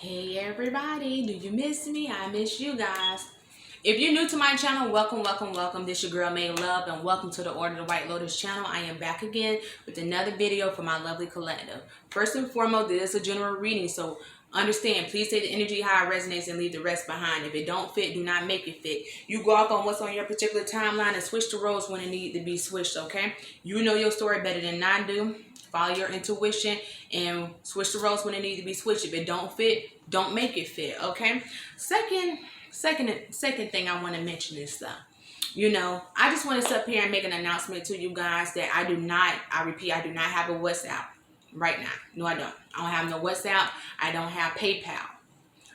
Hey everybody, do you miss me? I miss you guys. If you're new to my channel, welcome. This your girl May Love, and welcome to the Order of the White Lotus channel. I am back again with another video for my lovely collective. First and foremost, this is a general reading, so understand, please take the energy how it resonates and leave the rest behind. If it don't fit, do not make it fit. You go off on what's on your particular timeline and switch the roles when it need to be switched, okay? You know your story better than I do. Follow your intuition and switch the roles when it needs to be switched. If it don't fit, don't make it fit, okay? Second thing I want to mention is stuff. I just want to sit up here and make an announcement to you guys that I repeat, I do not have a WhatsApp right now. No, I don't. I don't have no WhatsApp. I don't have PayPal.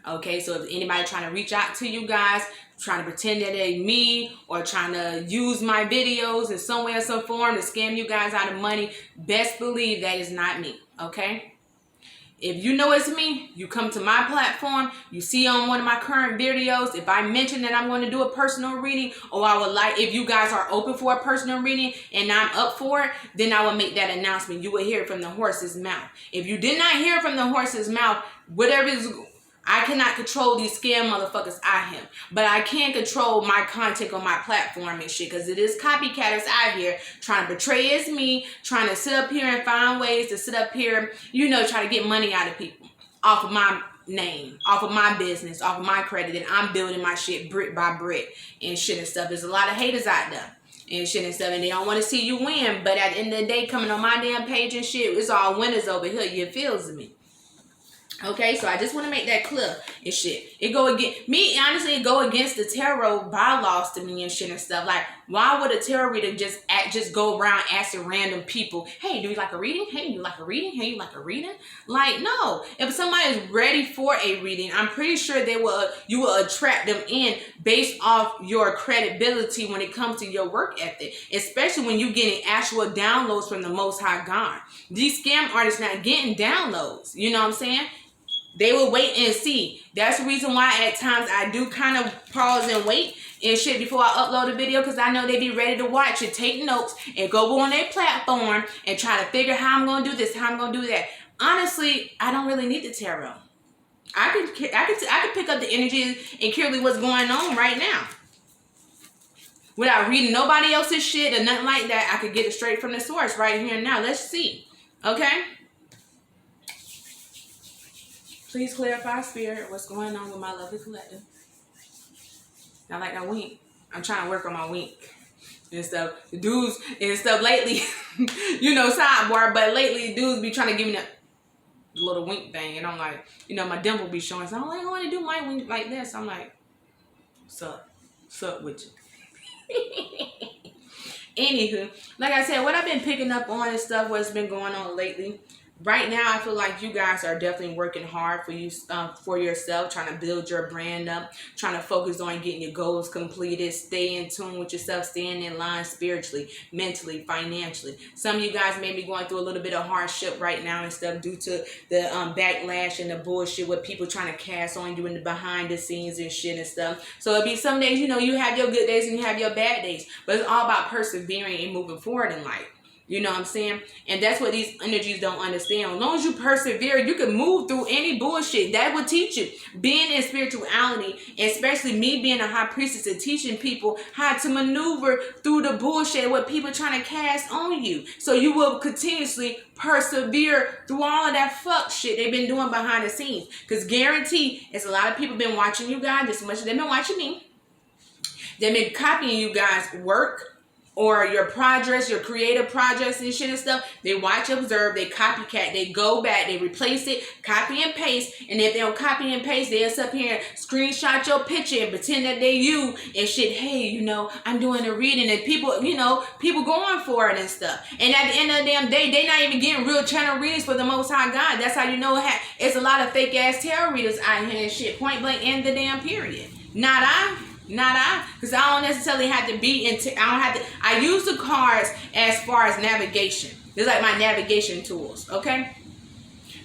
Okay, so if anybody trying to reach out to you guys, trying to pretend that they me or trying to use my videos in some way or some form to scam you guys out of money, best believe that is not me, okay? If you know it's me, you come to my platform, you see on one of my current videos, if I mention that I'm going to do a personal reading, or if you guys are open for a personal reading and I'm up for it, then I will make that announcement. You will hear it from the horse's mouth. If you did not hear from the horse's mouth, I cannot control these scam motherfuckers out here, but I can control my content on my platform and shit, because it is copycatters out here trying to portray as me, trying to sit up here and find ways to sit up here, try to get money out of people off of my name, off of my business, off of my credit, and I'm building my shit brick by brick and shit and stuff. There's a lot of haters out there and shit and stuff, and they don't want to see you win, but at the end of the day, coming on my damn page and shit, it's all winners over here. You feels me? Okay, so I just want to make that clear and shit. It go against the tarot bylaws to me and shit and stuff. Like, why would a tarot reader just go around asking random people, hey, do you like a reading? Hey, you like a reading? Hey, you like a reading? Like, no. If somebody is ready for a reading, I'm pretty sure you will attract them in based off your credibility when it comes to your work ethic, especially when you're getting actual downloads from the Most High God. These scam artists not getting downloads. You know what I'm saying? They will wait and see. That's the reason why at times I do kind of pause and wait and shit before I upload a video, because I know they be ready to watch it, take notes, and go on their platform and try to figure how I'm going to do this, how I'm going to do that. Honestly, I don't really need the tarot. I could pick up the energy and clearly what's going on right now. Without reading nobody else's shit or nothing like that, I could get it straight from the source right here and now. Let's see. Okay? Please clarify, Spirit, what's going on with my lovely collective. I like that wink. I'm trying to work on my wink and stuff. The dudes and stuff lately, sidebar, but lately dudes be trying to give me that little wink thing. And I'm like, my dimple be showing. So I'm like, I want to do my wink like this. I'm like, what's up with you? Anywho, like I said, what I've been picking up on and stuff, what's been going on lately. Right now, I feel like you guys are definitely working hard for yourself, trying to build your brand up, trying to focus on getting your goals completed, stay in tune with yourself, staying in line spiritually, mentally, financially. Some of you guys may be going through a little bit of hardship right now and stuff due to the backlash and the bullshit with people trying to cast on you in the behind the scenes and shit and stuff. So it'll be some days, you have your good days and you have your bad days, but it's all about persevering and moving forward in life. You know what I'm saying? And that's what these energies don't understand. As long as you persevere, you can move through any bullshit. That will teach you. Being in spirituality, especially me being a high priestess and teaching people how to maneuver through the bullshit what people trying to cast on you. So you will continuously persevere through all of that fuck shit they've been doing behind the scenes. Because guarantee, it's a lot of people been watching you guys just as much as they've been watching me. They've been copying you guys' work, or your projects, your creative projects and shit and stuff. They watch, observe, they copycat, they go back, they replace it, copy and paste. And if they don't copy and paste, they'll sit up here and screenshot your picture and pretend that they you and shit. Hey, I'm doing a reading, and people going for it and stuff. And at the end of the damn day, they not even getting real channel readings for the Most High God. That's how you know it's a lot of fake ass tarot readers out here and shit. Point blank, end the damn period. Not I, because I don't necessarily have to be I use the cards as far as navigation. It's like my navigation tools, okay?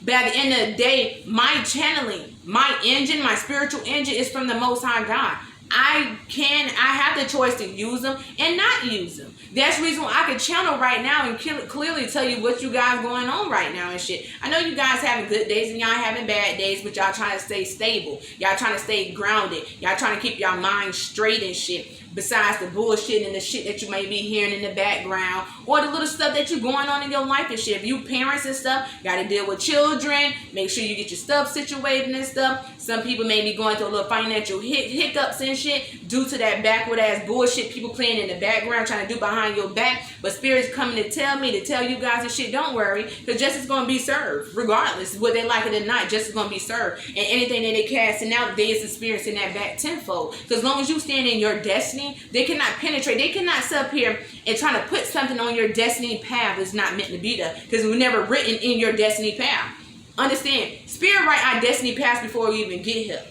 But at the end of the day, my channeling, my engine, my spiritual engine is from the Most High God. I have the choice to use them and not use them. That's the reason why I can channel right now and clearly tell you what you guys going on right now and shit. I know you guys having good days and y'all having bad days, but y'all trying to stay stable. Y'all trying to stay grounded. Y'all trying to keep y'all mind straight and shit. Besides the bullshit and the shit that you may be hearing in the background, or the little stuff that you're going on in your life and shit. If you parents and stuff, got to deal with children, make sure you get your stuff situated and stuff. Some people may be going through a little financial hiccups and shit due to that backward ass bullshit people playing in the background trying to do behind your back. But Spirit's coming to tell you guys and shit, don't worry, because justice is going to be served. Regardless, whether they like it or not, justice is going to be served. And anything that they casting out, they is experiencing that back tenfold. Because as long as you stand in your destiny, they cannot penetrate. They cannot sit up here and try to put something on your destiny path that's not meant to be there, because it was never written in your destiny path. Understand, Spirit write our destiny path before we even get here.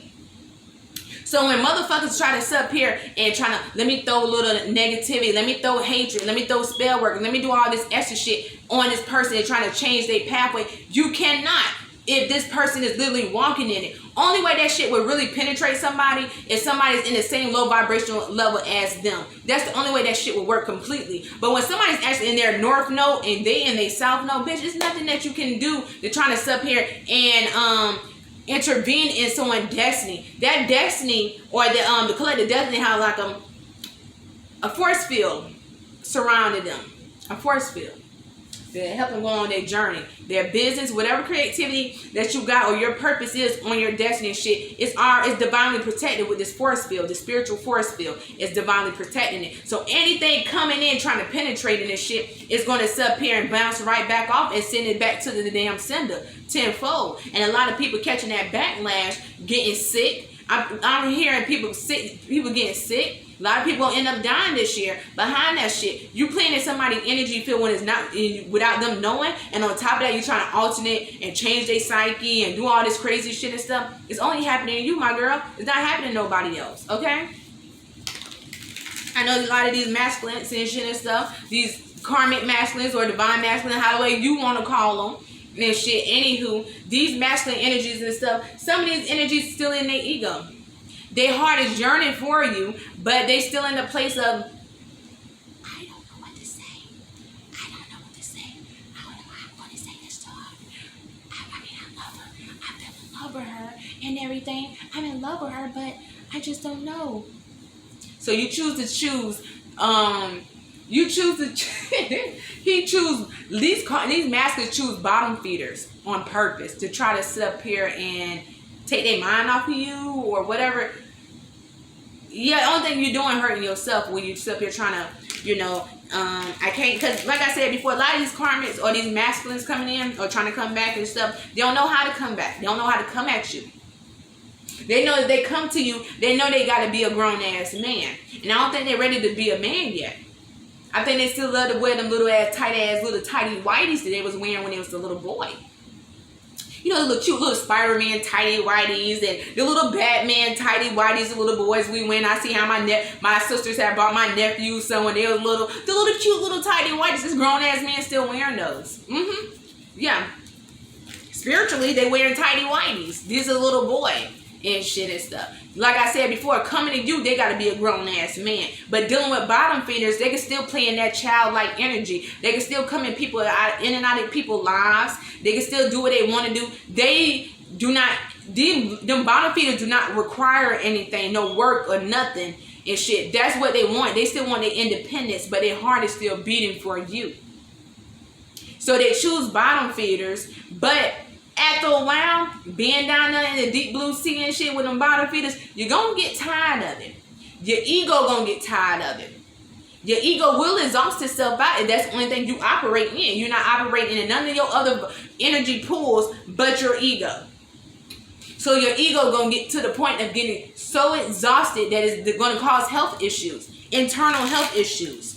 So when motherfuckers try to sit up here and try to, let me throw a little negativity, let me throw hatred, let me throw spell work, let me do all this extra shit on this person and trying to change their pathway, you cannot. If this person is literally walking in it. Only way that shit would really penetrate somebody is somebody's in the same low vibrational level as them. That's the only way that shit will work completely. But when somebody's actually in their north node and they in their south node, bitch, there's nothing that you can do to try to sit up here and intervene in someone's destiny. That destiny, or the collective destiny, have like a force field surrounding them. A force field. They're helping go on their journey, their business, whatever creativity that you got or your purpose is on your destiny shit. It's divinely protected with this force field, the spiritual force field. It's divinely protecting it. So anything coming in trying to penetrate in this shit is going to sit up here and bounce right back off and send it back to the damn sender tenfold. And a lot of people catching that backlash, getting sick. I'm hearing people getting sick. A lot of people end up dying this year behind that shit. You playing in somebody's energy field when it's not, without them knowing, and on top of that, you trying to alternate and change their psyche and do all this crazy shit and stuff. It's only happening to you, my girl. It's not happening to nobody else, okay? I know a lot of these masculines and shit and stuff, these karmic masculines or divine masculine, however you want to call them, and shit. Anywho, these masculine energies and stuff, some of these energies still in their ego. Their heart is yearning for you, but they still in the place of, I don't know what to say. I don't know what to say. I don't know how I'm going to say this to her. I mean, I love her. I'm in love with her and everything. I'm in love with her, but I just don't know. So you choose to choose, these masculine choose bottom feeders on purpose to try to sit up here and take their mind off of you or whatever. Yeah, the only thing you're doing hurting yourself when you sit up here trying to, I can't, because like I said before, a lot of these karmics or these masculines coming in or trying to come back and stuff, they don't know how to come back. They don't know how to come at you. They know if they come to you, they know they got to be a grown-ass man. And I don't think they're ready to be a man yet. I think they still love to wear them little tighty whities that they was wearing when they was a little boy. You know, the little cute little Spider-Man tighty whities and the little Batman tighty whities, the little boys we went. I see how my sisters had bought my nephews some when they was little. The little cute little tighty whities. This grown-ass man still wearing those. Yeah. Spiritually, they wearing tighty whities. This is a little boy and shit and stuff. Like I said before, coming to you, they got to be a grown-ass man. But dealing with bottom feeders, they can still play in that childlike energy. They can still come in and out of people's lives. They can still do what they want to do. They do not, them bottom feeders do not require anything, no work or nothing and shit. That's what they want. They still want their independence, but their heart is still beating for you. So they choose bottom feeders, but after a while, being down there in the deep blue sea and shit with them bottom feeders, you're going to get tired of it. Your ego going to get tired of it. Your ego will exhaust itself out, and that's the only thing you operate in. You're not operating in none of your other energy pools but your ego. So your ego going to get to the point of getting so exhausted that it's going to cause health issues, internal health issues.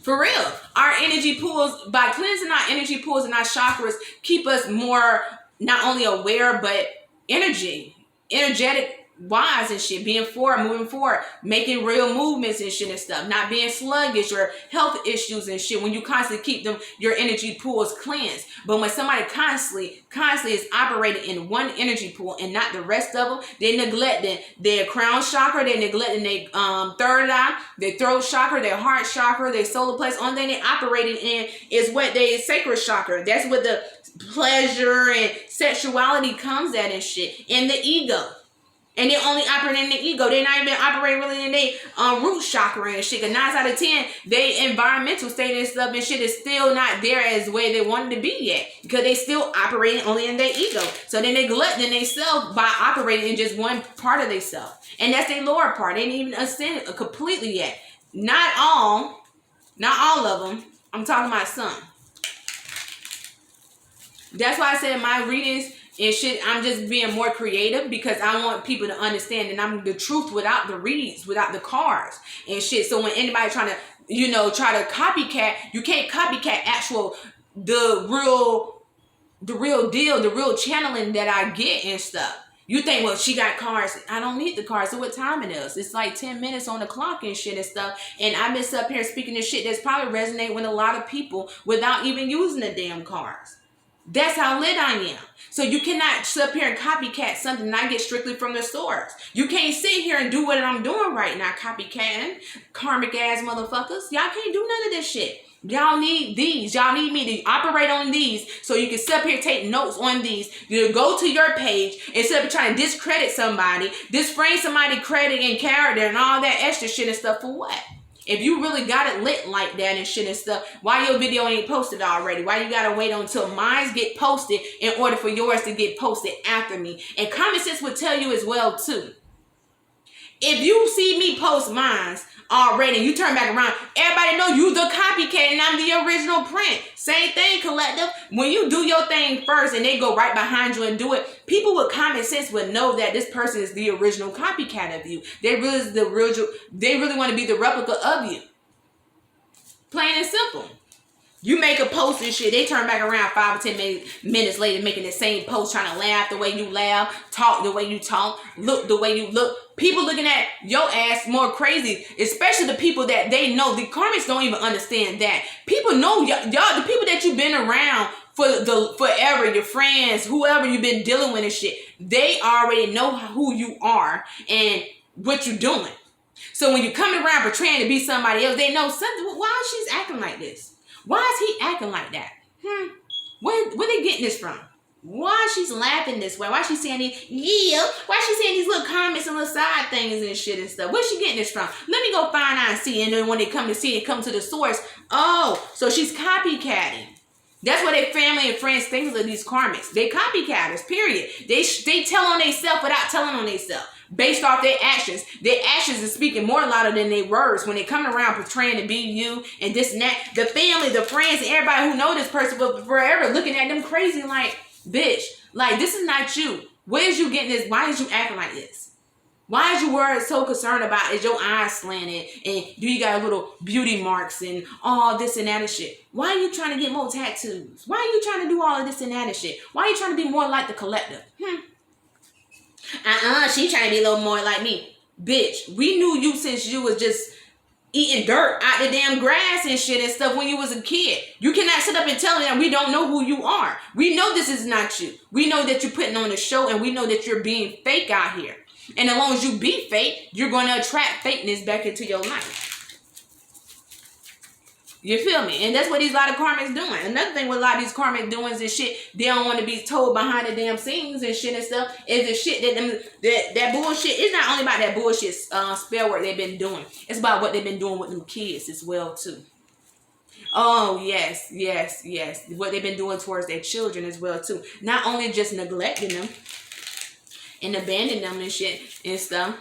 For real, our energy pools, by cleansing our energy pools and our chakras, keep us more not only aware, but energetic wise and shit, being forward, moving forward, making real movements and shit and stuff, not being sluggish or health issues and shit when you constantly keep them, your energy pools cleansed. But when somebody constantly is operating in one energy pool and not the rest of them, they're neglecting their crown chakra, they're neglecting their third eye, their throat chakra, their heart chakra, their solar plexus. Only thing they're operating in is what their sacral chakra. That's what the pleasure and sexuality comes at and shit, and the ego. And they only operate in the ego. They're not even operating really in their root chakra and shit. Cause 9 out of 10, they environmental state and stuff and shit is still not there as the way they wanted to be yet. Because they still operating only in their ego. So they neglecting themselves by operating in just one part of themselves. And that's their lower part. They ain't even ascended completely yet. Not all of them. I'm talking about some. That's why I said my readings and shit, I'm just being more creative because I want people to understand that I'm the truth without the reads, without the cards and shit. So when anybody trying to, try to copycat, you can't copycat the real deal, the real channeling that I get and stuff. You think, well, she got cards. I don't need the cards. So what time it is? It's like 10 minutes on the clock and shit and stuff. And I've been up here speaking this shit that's probably resonate with a lot of people without even using the damn cards. That's how lit I am. So you cannot sit up here and copycat something that I get strictly from the source. You can't sit here and do what I'm doing right now, copycatting, karmic ass motherfuckers. Y'all can't do none of this shit. Y'all need these. Y'all need me to operate on these so you can sit up here and take notes on these. You go to your page instead of trying to discredit somebody, disframe somebody credit and character and all that extra shit and stuff for what? If you really got it lit like that and shit and stuff, why your video ain't posted already? Why you gotta wait until mine get posted in order for yours to get posted after me? And common sense would tell you as well too. If you see me post mine already and you turn back around, everybody know you the copycat and I'm the original print. Same thing, collective. When you do your thing first and they go right behind you and do it, people with common sense would know that this person is the original copycat of you. They really want to be the replica of you. Plain and simple. You make a post and shit, they turn back around 5 or 10 minutes later making the same post, trying to laugh the way you laugh, talk the way you talk, look the way you look. People looking at your ass more crazy, especially the people that they know. The karmics don't even understand that. People know y'all, the people that you've been around forever, your friends, whoever you've been dealing with and shit, they already know who you are and what you're doing. So when you're coming around portraying to be somebody else, they know something. Why she's acting like this? Why is he acting like that? Where they getting this from? Why she's laughing this way? Why she saying these, why she saying these little comments and little side things and shit and stuff? Where's she getting this from? Let me go find out and see. And then when they come to see it, come to the source. Oh, so she's copycatting. That's what their family and friends think of these karmics. They copycatters, period. They tell on themselves without telling on themselves. Based off their actions. Their actions is speaking more louder than their words when they come around portraying to be you and this and that. The family, the friends, and everybody who know this person will forever looking at them crazy like, bitch, like this is not you. Where's you getting this? Why is you acting like this? Why is your words so concerned about is your eyes slanted and do you got little beauty marks and all this and that and shit? Why are you trying to get more tattoos? Why are you trying to do all of this and that and shit? Why are you trying to be more like the collective? She trying to be a little more like me. Bitch, we knew you since you was just eating dirt out the damn grass and shit and stuff when you was a kid. You cannot sit up and tell me that we don't know who you are. We know this is not you. We know that you're putting on a show and we know that you're being fake out here. And as long as you be fake, you're going to attract fakeness back into your life. You feel me? And that's what these lot of karmics doing. Another thing with a lot of these karmic doings and shit, they don't want to be told behind the damn scenes and shit and stuff, is the shit that bullshit. It's not only about that bullshit spell work they've been doing. It's about what they've been doing with them kids as well too. Oh, yes. What they've been doing towards their children as well too. Not only just neglecting them and abandoning them and shit and stuff.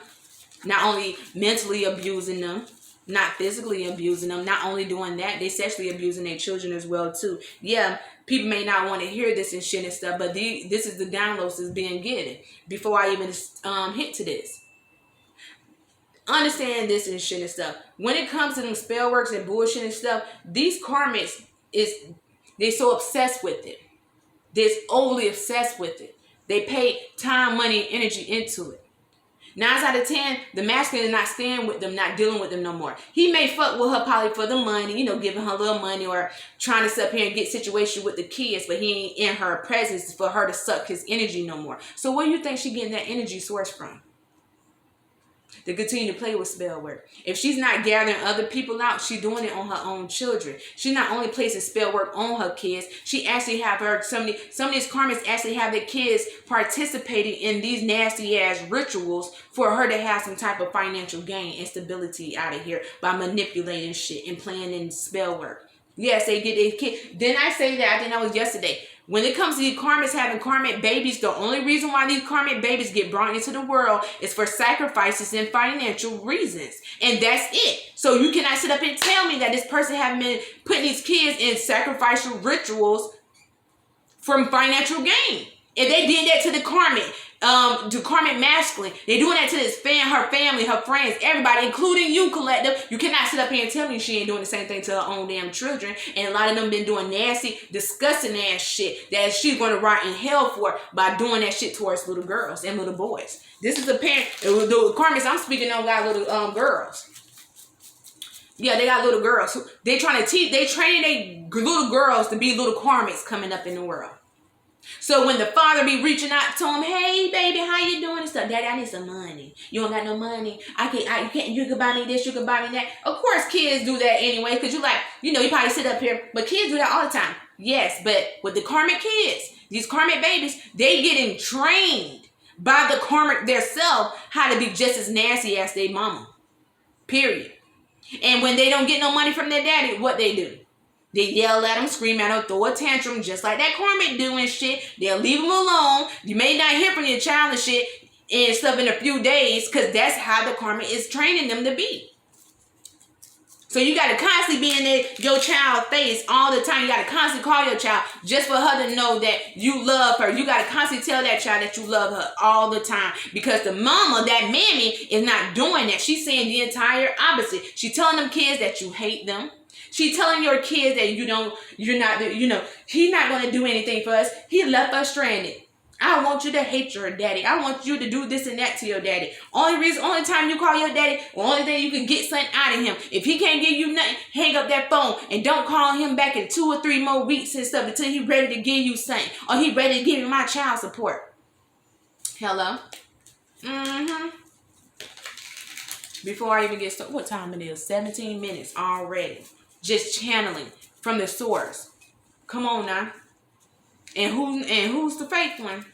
Not only mentally abusing them. Not physically abusing them. Not only doing that, they sexually abusing their children as well too. Yeah, people may not want to hear this and shit and stuff, but this is the downloads that's being given before I even hit to this. Understand this and shit and stuff. When it comes to them spell works and bullshit and stuff, these karmics they're so obsessed with it. They're overly obsessed with it. They pay time, money, and energy into it. 9 out of 10, the masculine is not staying with them, not dealing with them no more. He may fuck with her probably for the money, you know, giving her a little money or trying to sit up here and get situation with the kids, but he ain't in her presence for her to suck his energy no more. So where do you think she getting that energy source from? To continue to play with spell work. If she's not gathering other people out, she's doing it on her own children. She's not only placing spell work on her kids, she actually have her, some of these karmics actually have their kids participating in these nasty ass rituals for her to have some type of financial gain and stability out of here by manipulating shit and playing in spell work. Yes, they get their kid. Didn't I say that? I think that was yesterday. When it comes to these karmics having karmic babies, the only reason why these karmic babies get brought into the world is for sacrifices and financial reasons. And that's it. So you cannot sit up and tell me that this person haven't been putting these kids in sacrificial rituals from financial gain. If they did that to the karmic masculine, they're doing that to this her family, her friends, everybody, including you, collective. You cannot sit up here and tell me she ain't doing the same thing to her own damn children. And a lot of them been doing nasty, disgusting ass shit that she's going to rot in hell for by doing that shit towards little girls and little boys. This is a parent. The karmics I'm speaking on got little girls. Yeah, they got little girls. They trying to teach. They training their little girls to be little karmics coming up in the world. So when the father be reaching out to him, hey baby, how you doing and stuff, daddy, I need some money. You don't got no money. You can buy me this, you can buy me that. Of course kids do that anyway, because you you probably sit up here, but kids do that all the time. Yes, but with the karmic kids, these karmic babies, they getting trained by the karmic theirself how to be just as nasty as their mama. Period. And when they don't get no money from their daddy, what they do? They yell at them, scream at them, throw a tantrum, just like that karmic doing shit. They'll leave them alone. You may not hear from your child and shit and stuff in a few days, because that's how the karmic is training them to be. So you got to constantly be in your child's face all the time. You got to constantly call your child just for her to know that you love her. You got to constantly tell that child that you love her all the time, because the mama, that mammy, is not doing that. She's saying the entire opposite. She's telling them kids that you hate them. She's telling your kids that he's not going to do anything for us. He left us stranded. I want you to hate your daddy. I want you to do this and that to your daddy. Only time you call your daddy, only thing you can get something out of him. If he can't give you nothing, hang up that phone and don't call him back in 2 or 3 more weeks and stuff until he's ready to give you something, or he ready to give you my child support. Hello? Before I even get started, what time it is? 17 minutes already. Just channeling from the source. Come on now. And who's the fake one?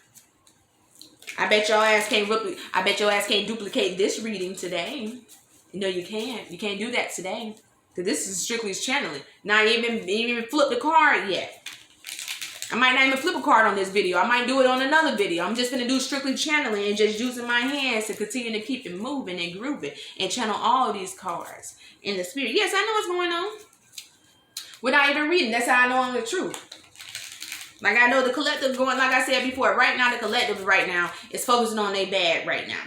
I bet your ass can't duplicate this reading today. No, you can't. You can't do that today. Because this is strictly channeling. Not even flip the card yet. I might not even flip a card on this video. I might do it on another video. I'm just going to do strictly channeling and just using my hands to continue to keep it moving and grooving and channel all of these cards in the spirit. Yes, I know what's going on. Without even reading, that's how I know I'm the truth. Like I know the collective going, like I said before, right now the collective right now is focusing on their bad right now.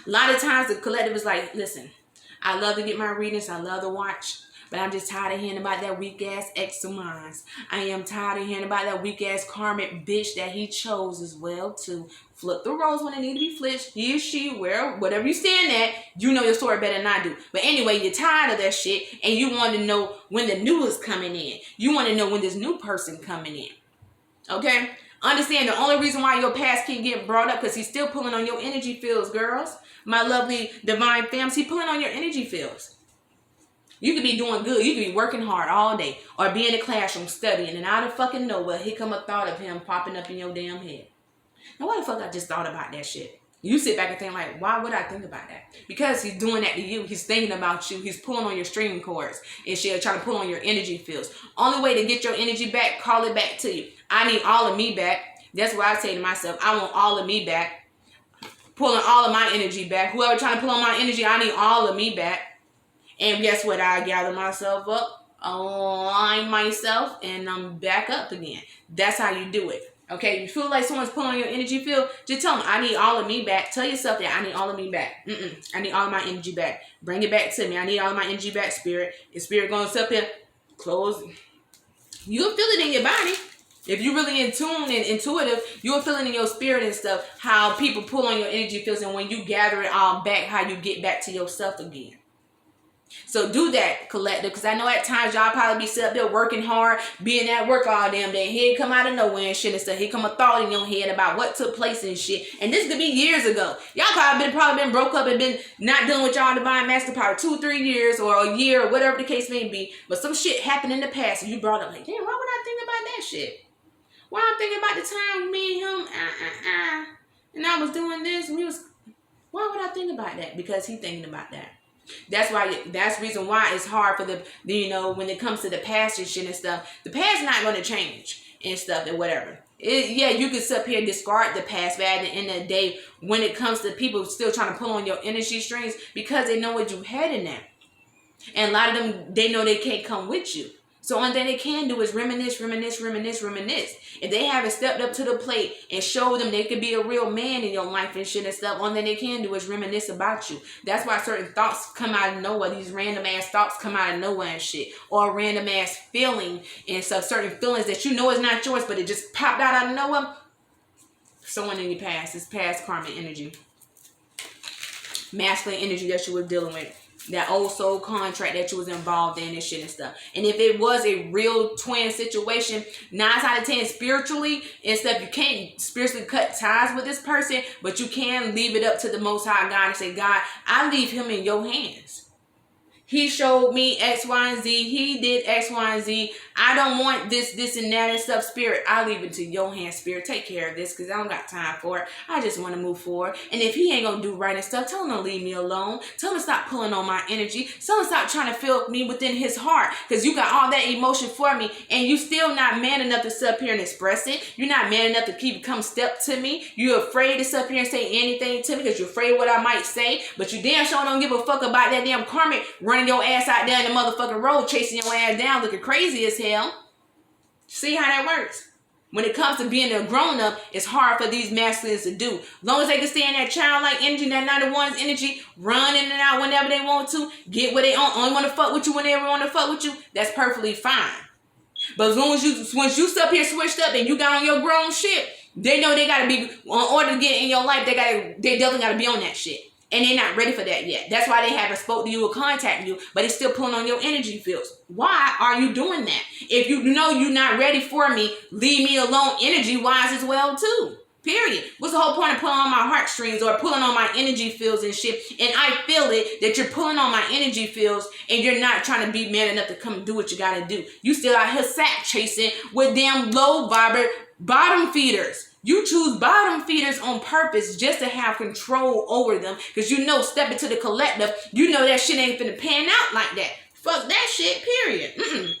A lot of times the collective is like, listen, I love to get my readings, I love to watch, but I'm just tired of hearing about that weak ass ex of mine. I am tired of hearing about that weak ass karmic bitch that he chose as well to flip the roles when they need to be flipped. He or she, whatever you stand at, you know your story better than I do. But anyway, you're tired of that shit and you want to know when the new is coming in. You want to know when this new person coming in. Okay? Understand the only reason why your past can't get brought up because he's still pulling on your energy fields, girls. My lovely divine fams, he's pulling on your energy fields. You could be doing good. You could be working hard all day or be in the classroom studying, and out of fucking nowhere, here come a thought of him popping up in your damn head. Now, why the fuck I just thought about that shit? You sit back and think like, why would I think about that? Because he's doing that to you. He's thinking about you. He's pulling on your string cords and shit, trying to pull on your energy fields. Only way to get your energy back, call it back to you. I need all of me back. That's what I say to myself. I want all of me back. Pulling all of my energy back. Whoever trying to pull on my energy, I need all of me back. And guess what? I gather myself up, align myself, and I'm back up again. That's how you do it. Okay, you feel like someone's pulling on your energy field, just tell them, I need all of me back. Tell yourself that I need all of me back. I need all of my energy back. Bring it back to me. I need all of my energy back, spirit. If spirit going to sit up here, close. You'll feel it in your body. If you're really in tune and intuitive, you're feeling in your spirit and stuff how people pull on your energy fields, and when you gather it all back, how you get back to yourself again. So do that, collective, because I know at times y'all probably be sitting up there working hard, being at work all damn day. Here come out of nowhere and shit and stuff. Here come a thought in your head about what took place and shit. And this could be years ago. Y'all probably been broke up and been not dealing with y'all divine master power 2-3 years or a year or whatever the case may be. But some shit happened in the past and you brought up like, damn, why would I think about that shit? Why I'm thinking about the time me and him, and I was doing this, and why would I think about that? Because he's thinking about that. That's the reason why it's hard for when it comes to the past and shit and stuff. The past not going to change and stuff and whatever. Yeah, you can sit up here and discard the past, but at the end of the day, when it comes to people still trying to pull on your energy strings because they know what you had in there. And a lot of them, they know they can't come with you. So only thing they can do is reminisce. If they haven't stepped up to the plate and showed them they could be a real man in your life and shit and stuff, only thing they can do is reminisce about you. That's why certain thoughts come out of nowhere. These random ass thoughts come out of nowhere and shit. Or a random ass feeling and stuff. Certain feelings that you know is not yours, but it just popped out of nowhere. Someone in your past. It's past karmic energy. Masculine energy that you were dealing with. That old soul contract that you was involved in and shit and stuff. And if it was a real twin situation, 9 out of 10 spiritually and stuff, you can't spiritually cut ties with this person, but you can leave it up to the Most High God and say, God, I leave him in your hands. He showed me X, Y, and Z. He did X, Y, and Z. I don't want this, and that and stuff. Spirit, I leave it to your hands. Spirit, take care of this because I don't got time for it. I just want to move forward. And if he ain't going to do right and stuff, tell him to leave me alone. Tell him to stop pulling on my energy. Tell him to stop trying to fill me within his heart because you got all that emotion for me and you still not man enough to sit up here and express it. You're not man enough to come step to me. You're afraid to sit up here and say anything to me because you're afraid of what I might say. But you damn sure don't give a fuck about that damn karmic running your ass out there in the motherfucking road, chasing your ass down, looking crazy as hell. See how that works? When it comes to being a grown-up, it's hard for these masculines to do. As long as they can stay in that childlike energy, that 91's energy, run in and out whenever they want to, get what they only want to fuck with you whenever they want to fuck with you, that's perfectly fine. But as long as once you up here switched up and you got on your grown shit, they know they gotta be, in order to get in your life, they definitely gotta be on that shit. And they're not ready for that yet. That's why they haven't spoke to you or contacted you, but it's still pulling on your energy fields. Why are you doing that? If you know you're not ready for me, leave me alone energy-wise as well too. Period. What's the whole point of pulling on my heartstrings or pulling on my energy fields and shit? And I feel it that you're pulling on my energy fields and you're not trying to be man enough to come do what you gotta do. You still out here sack chasing with damn low vibrant bottom feeders. You choose bottom feeders on purpose just to have control over them because you know stepping to the collective, you know that shit ain't finna pan out like that. Fuck that shit, period.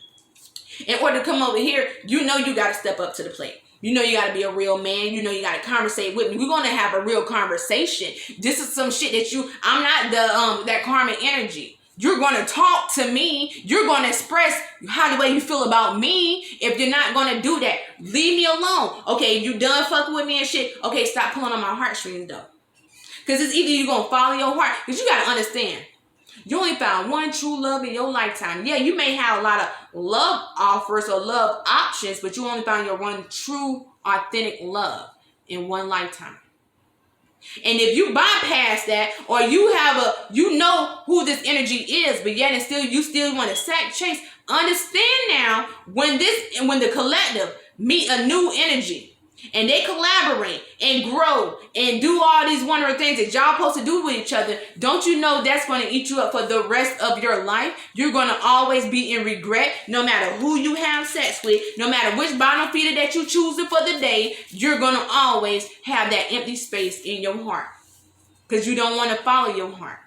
In order to come over here, you know you gotta step up to the plate. You know you gotta be a real man. You know you gotta conversate with me. We're gonna have a real conversation. This is some shit that I'm not that karmic energy. You're going to talk to me. You're going to express how the way you feel about me. If you're not going to do that, leave me alone. Okay, you done fucking with me and shit. Okay, stop pulling on my heartstrings though. Because it's either you're going to follow your heart. Because you got to understand. You only found one true love in your lifetime. Yeah, you may have a lot of love offers or love options, but you only found your one true, authentic love in one lifetime. And if you bypass that, or you know who this energy is, but yet and still you still want to sack chase, understand now when the collective meet a new energy and they collaborate and grow and do all these wonderful things that y'all supposed to do with each other, don't you know that's going to eat you up for the rest of your life? You're going to always be in regret no matter who you have sex with, no matter which bottom feeder that you choose for the day, you're going to always have that empty space in your heart because you don't want to follow your heart.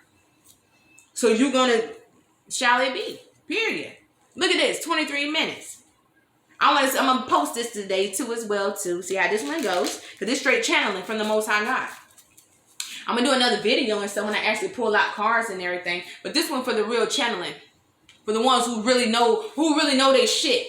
So you're going to, shall it be, period. Look at this, 23 minutes. I'm gonna post this today too as well too. See how this one goes, because it's straight channeling from the Most High God. I'm gonna do another video and stuff when I actually pull out cards and everything. But this one for the real channeling, for the ones who really know their shit,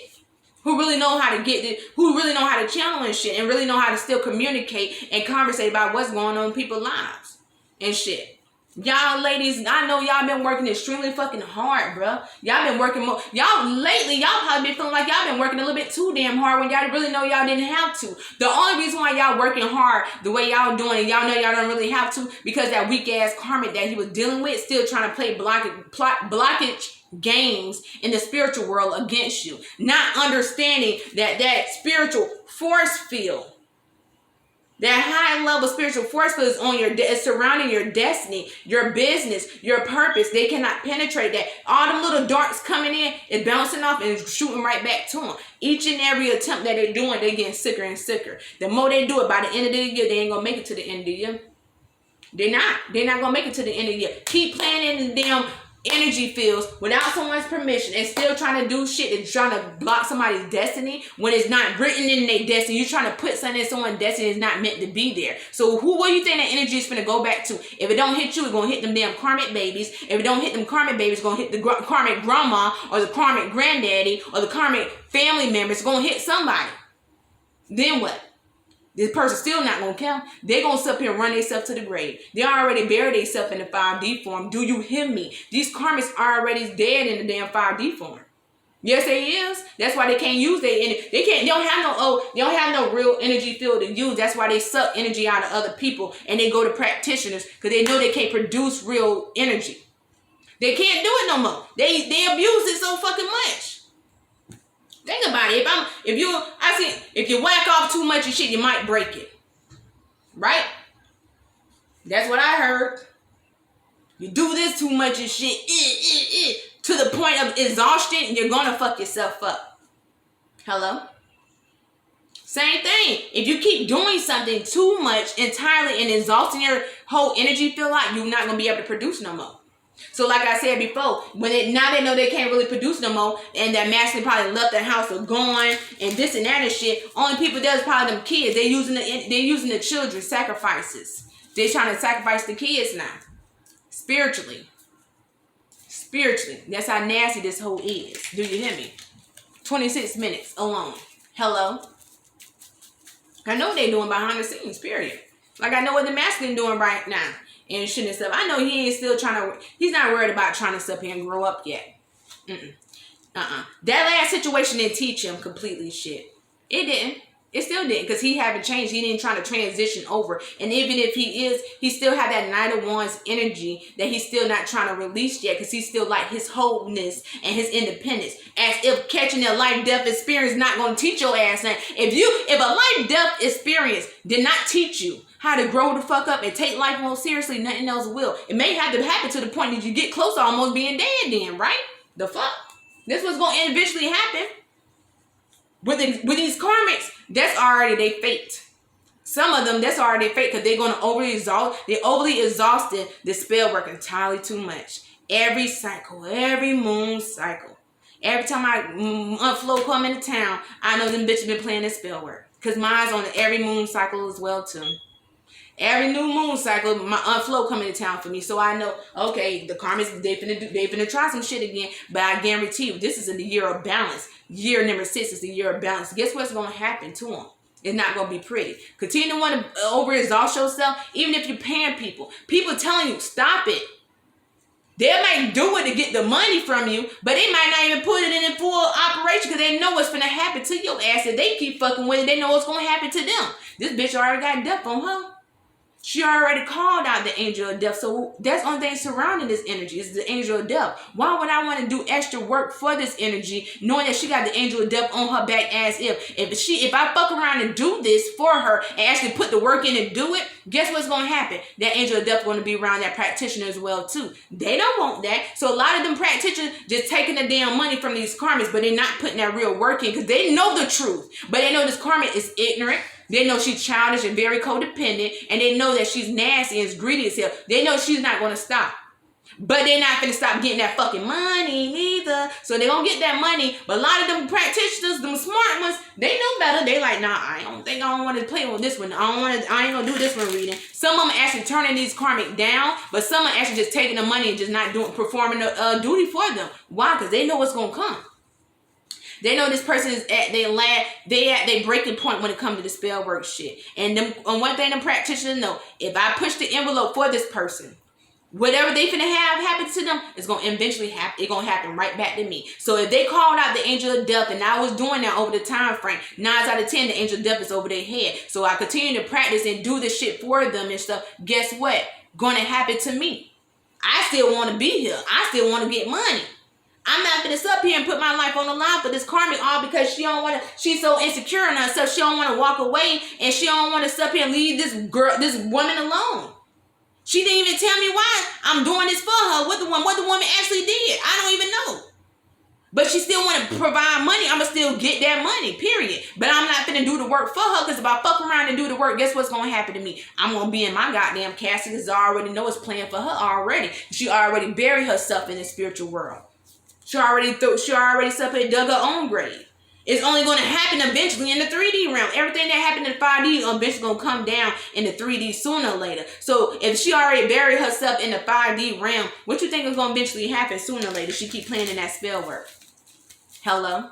who really know how to get it, who really know how to channel and shit, and really know how to still communicate and conversate about what's going on in people's lives and shit. Y'all ladies, I know y'all been working extremely fucking hard, bruh. Y'all been working more. Y'all lately, y'all probably been feeling like y'all been working a little bit too damn hard when y'all really know y'all didn't have to. The only reason why y'all working hard the way y'all doing and y'all know y'all don't really have to, because that weak ass karmic that he was dealing with still trying to play blockage games in the spiritual world against you. Not understanding that spiritual force field, that high level spiritual force field is on it's surrounding your destiny, your business, your purpose. They cannot penetrate that. All them little darts coming in is bouncing off and shooting right back to them. Each and every attempt that they're doing, they're getting sicker and sicker. The more they do it, by the end of the year, they ain't gonna make it to the end of the year. They're not gonna make it to the end of the year. Keep playing in the damn energy fields without someone's permission and still trying to do shit and trying to block somebody's destiny when it's not written in their destiny. You're trying to put something in someone's destiny that's not meant to be there. So what do you think that energy is gonna go back to? If it don't hit you, it's gonna hit them damn karmic babies. If it don't hit them karmic babies, it's gonna hit the karmic grandma or the karmic granddaddy or the karmic family members. It's gonna hit somebody. Then what? This person still not gonna count. They're gonna sit up here and run themselves to the grave. They already buried themselves in the 5D form. Do you hear me? These karmics are already dead in the damn 5D form. Yes, they is. That's why they can't use their energy. They don't have no real energy field to use. That's why they suck energy out of other people and they go to practitioners because they know they can't produce real energy. They can't do it no more. They abuse it so fucking much. Think about it. If you whack off too much of shit, you might break it. Right? That's what I heard. You do this too much of shit, to the point of exhaustion, you're gonna fuck yourself up. Hello? Same thing. If you keep doing something too much entirely and exhausting your whole energy field out, you're not gonna be able to produce no more. So like I said before, now they know they can't really produce no more, and that masculine probably left their house or gone and this and that and shit. Only people does probably them kids. They're using the children sacrifices. They're trying to sacrifice the kids now. Spiritually. That's how nasty this whole is. Do you hear me? 26 minutes alone. Hello? I know what they're doing behind the scenes, period. Like I know what the masculine doing right now. And shit and stuff. I know he ain't still he's not worried about trying to sit here and grow up yet. That last situation didn't teach him completely shit. It didn't. It still didn't, because he haven't changed. He didn't try to transition over. And even if he is, he still have that Knight of Wands energy that he's still not trying to release yet, because he's still like his wholeness and his independence. As if catching a life-death experience not going to teach your ass nothing. If a life-death experience did not teach you how to grow the fuck up and take life more seriously, nothing else will. It may have to happen to the point that you get close to almost being dead then, right? The fuck? This was going to eventually happen. With these karmics, that's already their fate. Some of them, that's already their fate, because they're going to they're overly exhausted. The spell work entirely too much. Every cycle, every moon cycle. Every time my flow come into town, I know them bitches been playing this spell work. Because mine's on every moon cycle as well too. Every new moon cycle, my flow coming to town for me. So I know, okay, the karmics, they finna try some shit again. But I guarantee you, this is in the year of balance. Year number 6 is the year of balance. Guess what's going to happen to them? It's not going to be pretty. Continue to want to overexhaust yourself, even if you're paying people. People telling you, stop it. They might do it to get the money from you, but they might not even put it in full operation because they know what's going to happen to your ass. If they keep fucking with it, they know what's going to happen to them. This bitch already got death on her. She already called out the angel of death. So that's the only thing surrounding this energy is the angel of death. Why would I want to do extra work for this energy, knowing that she got the angel of death on her back as if I fuck around and do this for her and actually put the work in and do it, guess what's going to happen? That angel of death is going to be around that practitioner as well too. They don't want that. So a lot of them practitioners just taking the damn money from these karmics, but they're not putting that real work in because they know the truth. But they know this karmic is ignorant. They know she's childish and very codependent, and they know that she's nasty and is greedy as hell. They know she's not going to stop. But they're not going to stop getting that fucking money neither. So they're going to get that money. But a lot of them practitioners, them smart ones, they know better. They like, nah, I don't want to play with this one. I ain't going to do this one reading. Some of them actually turning these karmic down, but some are actually just taking the money and just not performing the duty for them. Why? Because they know what's going to come. They know this person is at their breaking point when it comes to the spell work shit. And one thing them practitioners know, if I push the envelope for this person, whatever they finna have happen to them, it's gonna eventually happen. It's gonna happen right back to me. So if they called out the angel of death and I was doing that over the time frame, 9 out of 10, the angel of death is over their head. So I continue to practice and do this shit for them and stuff. Guess what? Gonna happen to me. I still want to be here. I still want to get money. I'm not gonna sit up here and put my life on the line for this karmic, all because she don't want to. She's so insecure in herself. She don't want to walk away, and she don't want to sit up here and leave this girl, this woman alone. She didn't even tell me why I'm doing this for her. What the woman actually did, I don't even know. But she still want to provide money. I'ma still get that money, period. But I'm not finna do the work for her, because if I fuck around and do the work, guess what's gonna happen to me? I'm gonna be in my goddamn casket, because I already know it's playing for her already. She already buried herself in the spiritual world. She already sat here and dug her own grave. It's only going to happen eventually in the 3D realm. Everything that happened in 5D is eventually going to come down in the 3D sooner or later. So if she already buried herself in the 5D realm, what you think is going to eventually happen sooner or later? She keep playing in that spell work. Hello?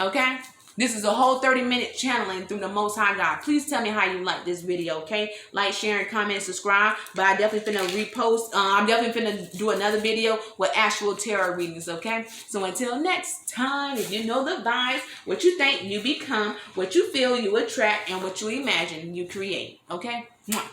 Okay? This is a whole 30-minute channeling through the Most High God. Please tell me how you like this video, okay? Like, share, and comment, and subscribe. But I definitely finna repost. I'm definitely finna do another video with actual tarot readings, okay? So until next time, if you know the vibes, what you think, you become. What you feel, you attract. And what you imagine, you create, okay? Mwah.